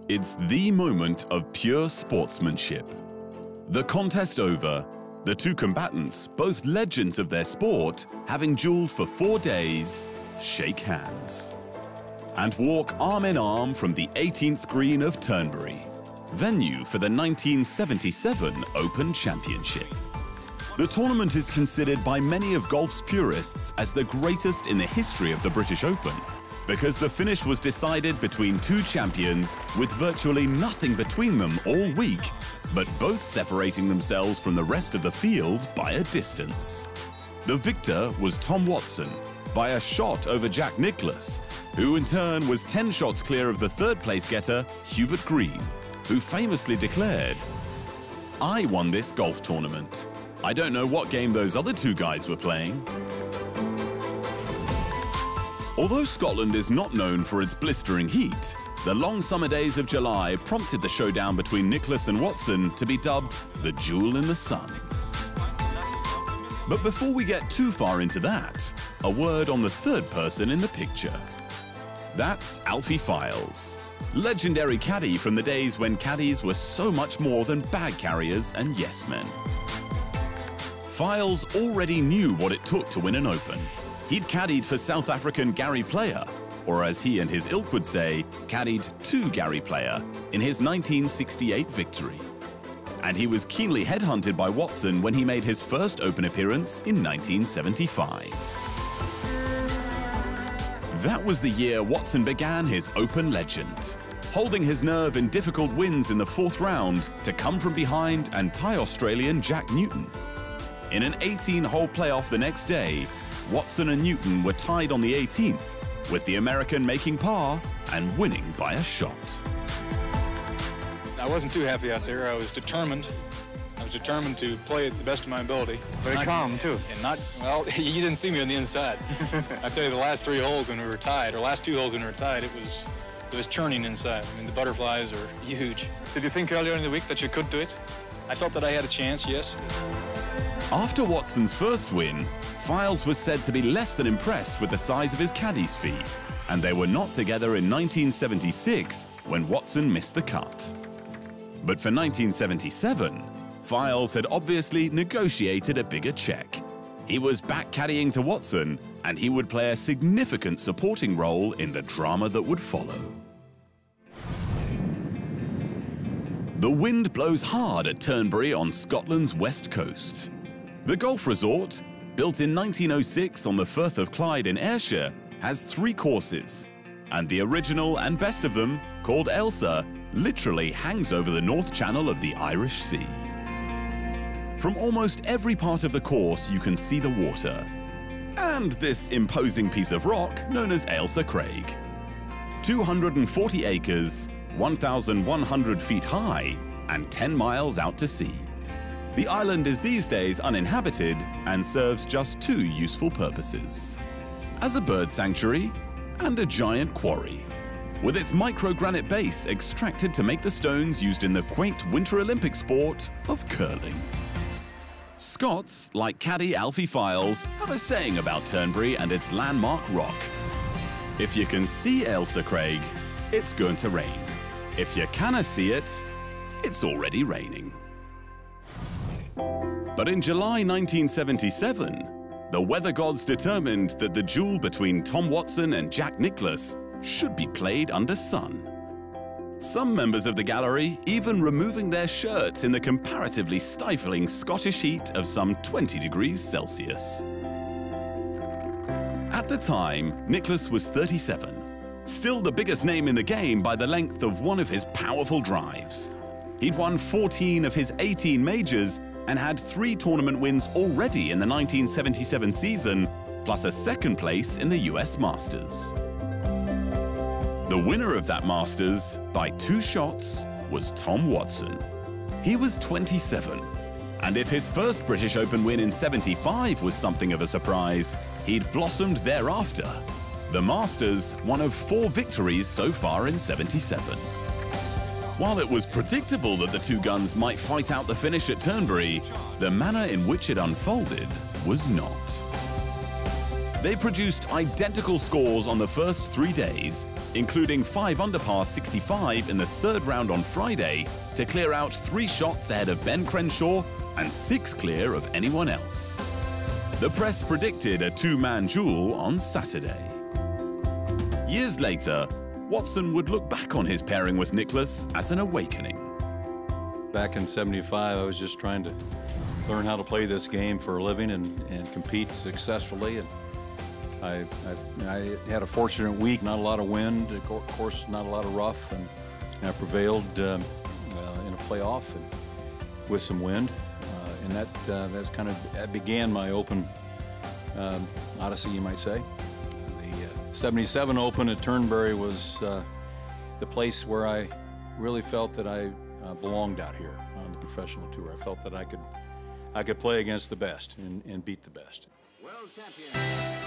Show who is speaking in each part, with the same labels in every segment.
Speaker 1: It's the moment of pure sportsmanship. The contest over, the two combatants, both legends of their sport, having duelled for 4 days, shake hands and walk arm in arm from the 18th green of Turnberry, venue for the 1977 Open Championship. The tournament is considered by many of golf's purists as the greatest in the history of the British Open, because the finish was decided between two champions with virtually nothing between them all week, but both separating themselves from the rest of the field by a distance. The victor was Tom Watson by a shot over Jack Nicklaus, who in turn was 10 shots clear of the third-place getter, Hubert Green, who famously declared, "I won this golf tournament. I don't know what game those other two guys were playing." Although Scotland is not known for its blistering heat, the long summer days of July prompted the showdown between Nicklaus and Watson to be dubbed the Duel in the Sun. But before we get too far into that, a word on the third person in the picture. That's Alfie Files, legendary caddy from the days when caddies were so much more than bag carriers and yes men. Files already knew what it took to win an Open. He'd caddied for South African Gary Player, or as he and his ilk would say, caddied to Gary Player in his 1968 victory. And he was keenly headhunted by Watson when he made his first Open appearance in 1975. That was the year Watson began his Open legend, holding his nerve in difficult wins in the 4th round to come from behind and tie Australian Jack Newton. In an 18-hole playoff the next day, Watson and Newton were tied on the 18th, with the American making par and winning by a shot.
Speaker 2: I wasn't too happy out there. I was determined. I was determined to play at the best of my ability.
Speaker 3: Very calm, too.
Speaker 2: And not, well, you didn't see me on the inside. I tell you, the last 3 holes when we were tied, or last 2 holes when we were tied, it was churning inside. I mean, the butterflies are huge.
Speaker 3: Did you think earlier in the week that you could do it?
Speaker 2: I felt that I had a chance, yes.
Speaker 1: After Watson's first win, Files was said to be less than impressed with the size of his caddy's fee, and they were not together in 1976 when Watson missed the cut. But for 1977, Files had obviously negotiated a bigger check. He was back caddying to Watson, and he would play a significant supporting role in the drama that would follow. The wind blows hard at Turnberry on Scotland's west coast. The golf resort, built in 1906 on the Firth of Clyde in Ayrshire, has 3 courses, and the original and best of them, called Ailsa, literally hangs over the North Channel of the Irish Sea. From almost every part of the course you can see the water, and this imposing piece of rock known as Ailsa Craig. 240 acres, 1,100 feet high, and 10 miles out to sea. The island is these days uninhabited and serves just 2 useful purposes: as a bird sanctuary and a giant quarry, with its microgranite base extracted to make the stones used in the quaint Winter Olympic sport of curling. Scots, like caddy Alfie Files, have a saying about Turnberry and its landmark rock. If you can see Ailsa Craig, it's going to rain. If you canna see it, it's already raining. But in July 1977, the weather gods determined that the duel between Tom Watson and Jack Nicklaus should be played under sun. Some members of the gallery even removing their shirts in the comparatively stifling Scottish heat of some 20 degrees Celsius. At the time, Nicklaus was 37, still the biggest name in the game by the length of one of his powerful drives. He'd won 14 of his 18 majors and had 3 tournament wins already in the 1977 season, plus a 2nd place in the US Masters. The winner of that Masters, by 2 shots, was Tom Watson. He was 27, and if his first British Open win in '75 was something of a surprise, he'd blossomed thereafter. The Masters, one of 4 victories so far in '77. While it was predictable that the two guns might fight out the finish at Turnberry, the manner in which it unfolded was not. They produced identical scores on the first 3 days, including 5 under par 65 in the third round on Friday to clear out 3 shots ahead of Ben Crenshaw and 6 clear of anyone else. The press predicted a 2-man duel on Saturday. Years later, Watson would look back on his pairing with Nicklaus as an awakening.
Speaker 4: Back in '75, I was just trying to learn how to play this game for a living and compete successfully. And I had a fortunate week, not a lot of wind, of course, not a lot of rough, and I prevailed in a playoff and with some wind. And that began my Open odyssey, you might say. The '77 Open at Turnberry was the place where I really felt that I belonged out here on the professional tour. I felt that I could play against the best and beat the best.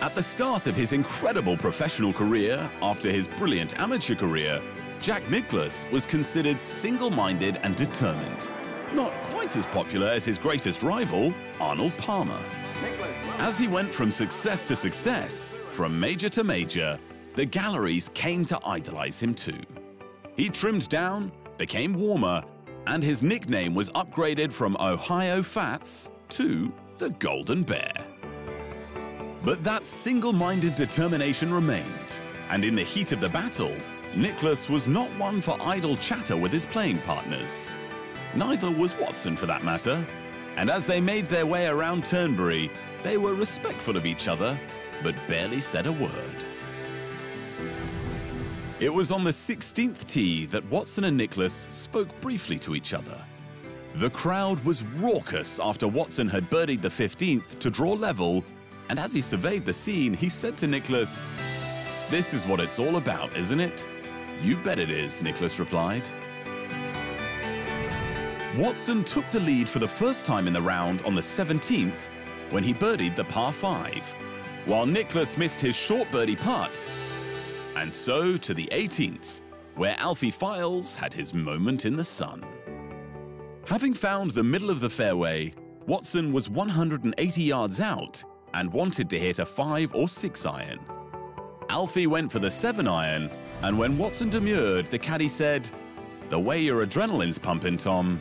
Speaker 1: At the start of his incredible professional career, after his brilliant amateur career, Jack Nicklaus was considered single-minded and determined. Not quite as popular as his greatest rival, Arnold Palmer. As he went from success to success, from major to major, the galleries came to idolize him too. He trimmed down, became warmer, and his nickname was upgraded from Ohio Fats to the Golden Bear. But that single-minded determination remained, and in the heat of the battle, Nicklaus was not one for idle chatter with his playing partners. Neither was Watson, for that matter, and as they made their way around Turnberry, they were respectful of each other, but barely said a word. It was on the 16th tee that Watson and Nicklaus spoke briefly to each other. The crowd was raucous after Watson had birdied the 15th to draw level, and as he surveyed the scene, he said to Nicklaus, "This is what it's all about, isn't it?" "You bet it is," Nicklaus replied. Watson took the lead for the first time in the round on the 17th when he birdied the par 5, while Nicklaus missed his short birdie putt. And so to the 18th, where Alfie Files had his moment in the sun. Having found the middle of the fairway, Watson was 180 yards out and wanted to hit a 5 or 6 iron. Alfie went for the 7 iron, and when Watson demurred, the caddy said, "The way your adrenaline's pumping, Tom."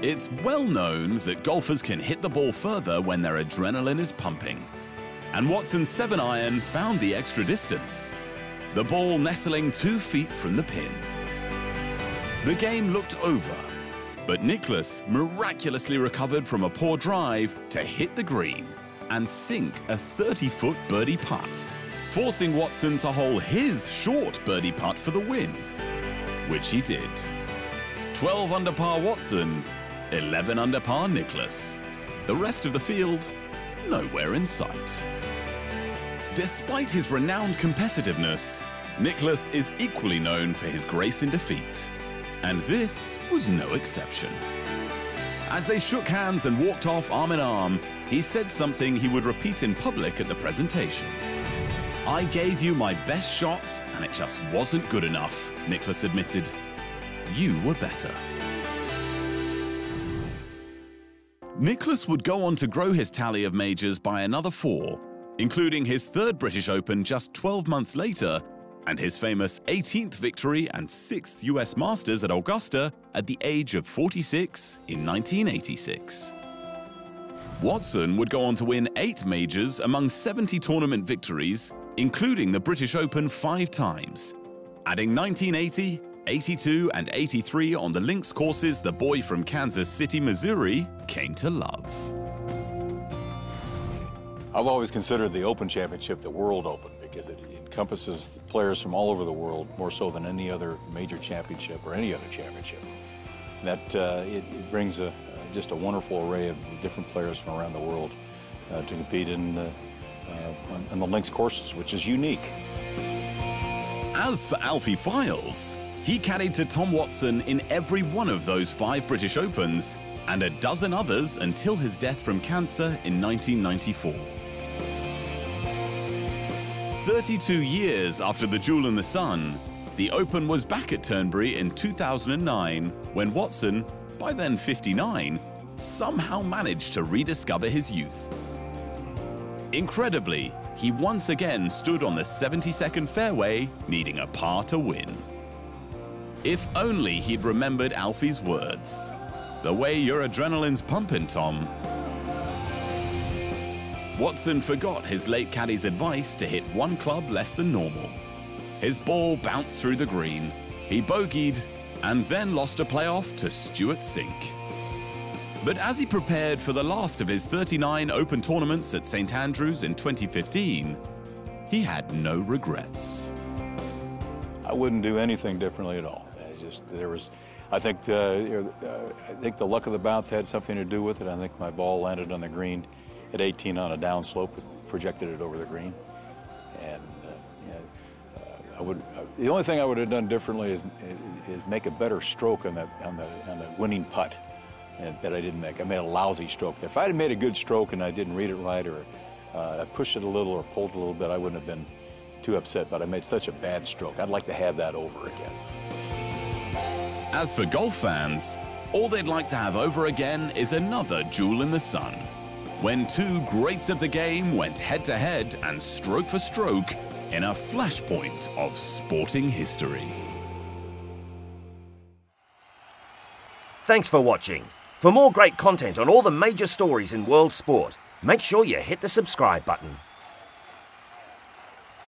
Speaker 1: It's well known that golfers can hit the ball further when their adrenaline is pumping. And Watson's 7 iron found the extra distance, the ball nestling 2 feet from the pin. The game looked over, but Nicklaus miraculously recovered from a poor drive to hit the green and sink a 30-foot birdie putt, forcing Watson to hole his short birdie putt for the win, which he did. 12 under par Watson, 11 under par Nicklaus. The rest of the field, nowhere in sight. Despite his renowned competitiveness, Nicklaus is equally known for his grace in defeat. And this was no exception. As they shook hands and walked off arm in arm, he said something he would repeat in public at the presentation. "I gave you my best shot, and it just wasn't good enough," Nicklaus admitted. "You were better." Nicklaus would go on to grow his tally of majors by another 4, including his 3rd British Open just 12 months later, and his famous 18th victory and 6th US Masters at Augusta at the age of 46 in 1986. Watson would go on to win 8 majors among 70 tournament victories, including the British Open 5 times, adding 1980, 82 and 83 on the links courses the boy from Kansas City, Missouri came to love.
Speaker 4: I've always considered the Open Championship the World Open because it encompasses players from all over the world more so than any other major championship or any other championship. That it brings just a wonderful array of different players from around the world to compete on the links courses, which is unique.
Speaker 1: As for Alfie Files, he caddied to Tom Watson in every one of those 5 British Opens and a dozen others until his death from cancer in 1994. 32 years after the Duel in the Sun, the Open was back at Turnberry in 2009 when Watson, by then 59, somehow managed to rediscover his youth. Incredibly, he once again stood on the 72nd fairway, needing a par to win. If only he'd remembered Alfie's words. The way your adrenaline's pumping, Tom. Watson forgot his late caddy's advice to hit one club less than normal. His ball bounced through the green, he bogeyed, and then lost a playoff to Stuart Sink. But as he prepared for the last of his 39 Open tournaments at St Andrews in 2015, he had no regrets.
Speaker 4: I wouldn't do anything differently at all. I think the luck of the bounce had something to do with it. I think my ball landed on the green at 18 on a downslope, it projected it over the green, and the only thing I would have done differently is make a better stroke on the winning putt that I didn't make. I made a lousy stroke. If I had made a good stroke and I didn't read it right, or I pushed it a little or pulled it a little bit, I wouldn't have been too upset. But I made such a bad stroke. I'd like to have that over again.
Speaker 1: As for golf fans, all they'd like to have over again is another jewel in the sun, when two greats of the game went head-to-head and stroke for stroke in a flashpoint of sporting history.
Speaker 5: Thanks for watching. For more great content on all the major stories in world sport, make sure you hit the subscribe button.